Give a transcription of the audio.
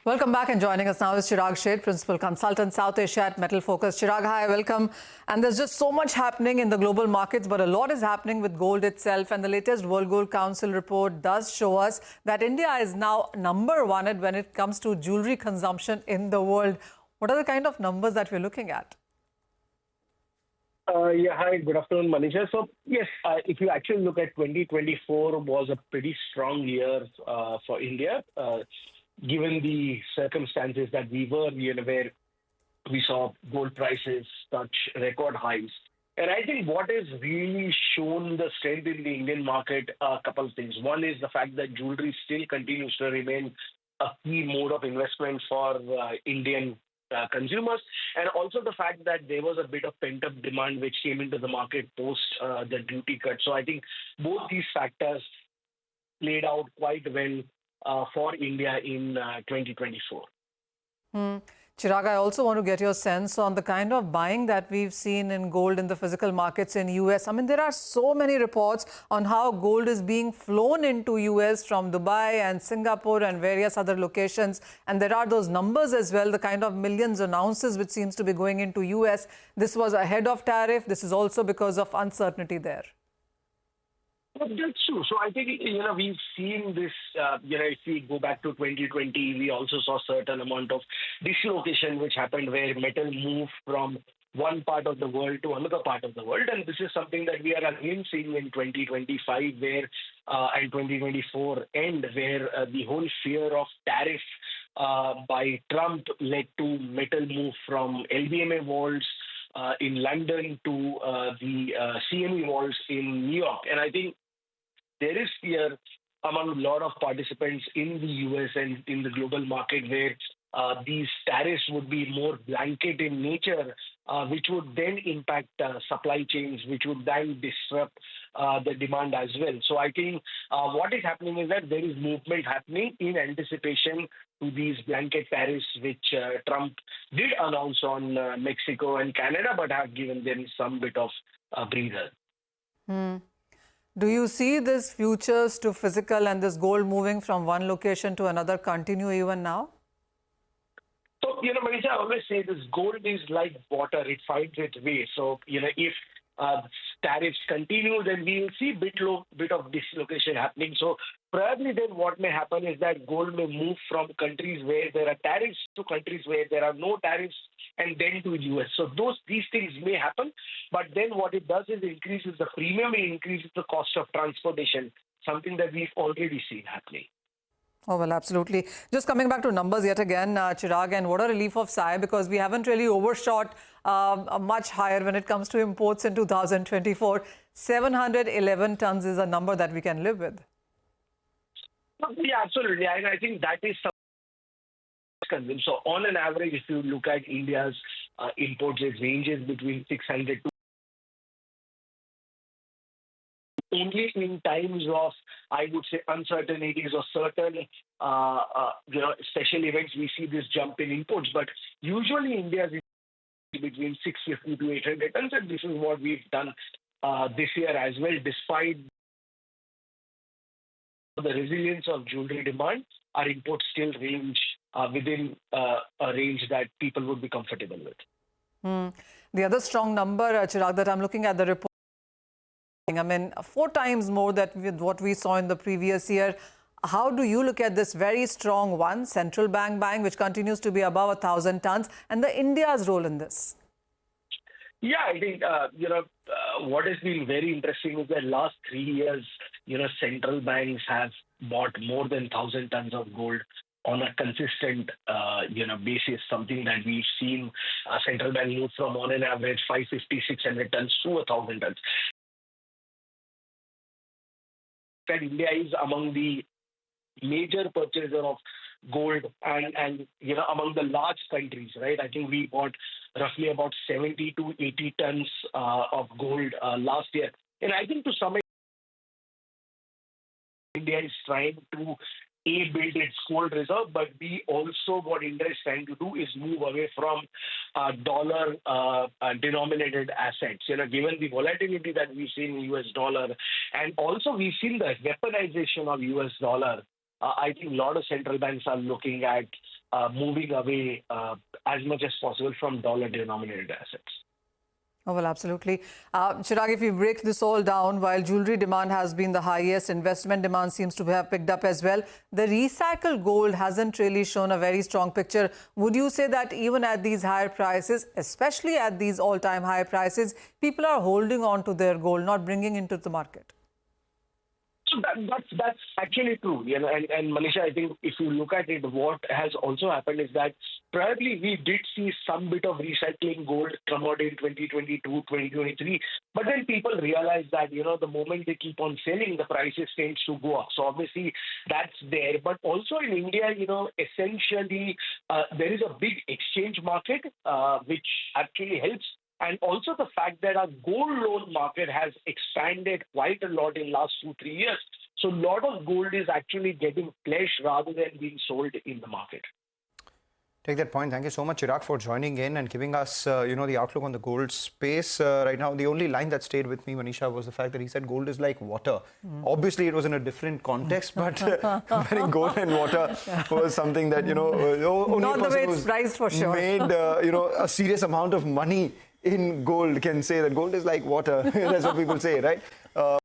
Welcome back, and joining us now is Chirag Sheth, Principal Consultant, South Asia at Metal Focus. Chirag, hi, welcome. And there's just so much happening in the global markets, but a lot is happening with gold itself. And the latest World Gold Council report does show us that India is now #1 when it comes to jewelry consumption in the world. What are the kind of numbers that we're looking at? Yeah, hi, good afternoon, Manisha. So, yes, if you actually look at 2024 was a pretty strong year for India, given the circumstances that we were, where we saw gold prices touch record highs. And I think what has really shown the strength in the Indian market are a couple of things. One is the fact that jewelry still continues to remain a key mode of investment for Indian consumers, and also the fact that there was a bit of pent-up demand which came into the market post the duty cut. So I think both these factors played out quite well for India in 2024. Chirag, I also want to get your sense on the kind of buying that we've seen in gold in the physical markets in US. I mean, there are so many reports on how gold is being flown into US from Dubai and Singapore and various other locations. And there are those numbers as well, the kind of millions of ounces which seems to be going into US. This was ahead of tariff. This is also because of uncertainty there. That's true. So I think, we've seen this, if we go back to 2020, we also saw a certain amount of dislocation which happened where metal moved from one part of the world to another part of the world. And this is something that we are again seeing in 2025 where, and 2024 end, where the whole fear of tariff by Trump led to metal move from LBMA vaults in London to the CME vaults in New York. And I think there is fear among a lot of participants in the US and in the global market where these tariffs would be more blanket in nature, which would then impact supply chains, which would then disrupt the demand as well. So I think what is happening is that there is movement happening in anticipation to these blanket tariffs, which Trump did announce on Mexico and Canada, but have given them some bit of breather. Do you see this futures to physical and this gold moving from one location to another continue even now? So, Manisha, I always say this gold is like water. It finds its way. So, if tariffs continue, then we will see bit of dislocation happening. So probably then what may happen is that gold may move from countries where there are tariffs to countries where there are no tariffs, and then to US. So these things may happen, but then what it does is increases the premium, it increases the cost of transportation, something that we've already seen happening. Oh, well, absolutely. Just coming back to numbers yet again, Chirag, and what a relief of sigh, because we haven't really overshot much higher when it comes to imports in 2024. 711 tons is a number that we can live with. Yeah, absolutely. And I think that is something. So on an average, if you look at India's imports, it ranges between 600 to only in times of, I would say, uncertainties or certain, special events, we see this jump in imports. But usually India is between 650 to 800 tons, and this is what we've done this year as well. Despite the resilience of jewelry demand, our imports still range within a range that people would be comfortable with. The other strong number, Chirag, that I'm looking at the report, I mean, 4 times more than what we saw in the previous year. How do you look at this very strong one, central bank buying, which continues to be above 1,000 tons, and the India's role in this? Yeah, I think, what has been very interesting is that last 3 years, central banks have bought more than 1,000 tons of gold on a consistent, basis, something that we've seen central bank move from on an average 550, 600 tons to 1,000 tons. That India is among the major purchaser of gold and among the large countries, right? I think we bought roughly about 70 to 80 tons of gold last year. And I think to some extent, India is trying to build its gold reserve, but B, also what India is trying to do is move away from dollar denominated assets. Given the volatility that we've seen in US dollar, and also we've seen the weaponization of US dollar I think a lot of central banks are looking at moving away as much as possible from dollar-denominated assets. Oh, well, absolutely. Chirag, if you break this all down, while jewelry demand has been the highest, investment demand seems to have picked up as well. The recycled gold hasn't really shown a very strong picture. Would you say that even at these higher prices, especially at these all-time high prices, people are holding on to their gold, not bringing into the market? So that's actually true, and Manisha, I think if you look at it, what has also happened is that probably we did see some bit of recycling gold come out in 2022, 2023, but then people realize that, the moment they keep on selling, the prices tends to go up. So obviously that's there. But also in India, essentially there is a big exchange market, which actually helps. And also the fact that our gold loan market has expanded quite a lot in the last 2-3 years. So a lot of gold is actually getting pledged rather than being sold in the market. Take that point. Thank you so much, Chirag, for joining in and giving us, the outlook on the gold space right now. The only line that stayed with me, Manisha, was the fact that he said gold is like water. Obviously, it was in a different context, but comparing gold and water was something that, only Not the way person it's priced for sure. made, a serious amount of money in gold can say that gold is like water. That's what people say, right?